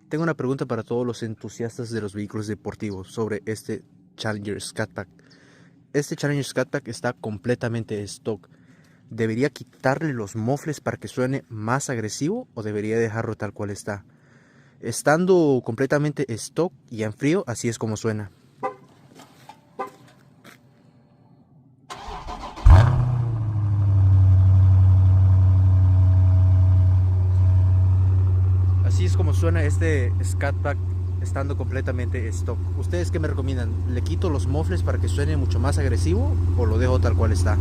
Tengo una pregunta para todos los entusiastas de los vehículos deportivos sobre este Challenger Scat Pack. Este Challenger Scat Pack está completamente stock. ¿Debería quitarle los mofles para que suene más agresivo o debería dejarlo tal cual está? Estando completamente stock y en frío, así es como suena. Así es como suena este Scat Pack estando completamente stock. ¿Ustedes qué me recomiendan? ¿Le quito los mofles para que suene mucho más agresivo o lo dejo tal cual está?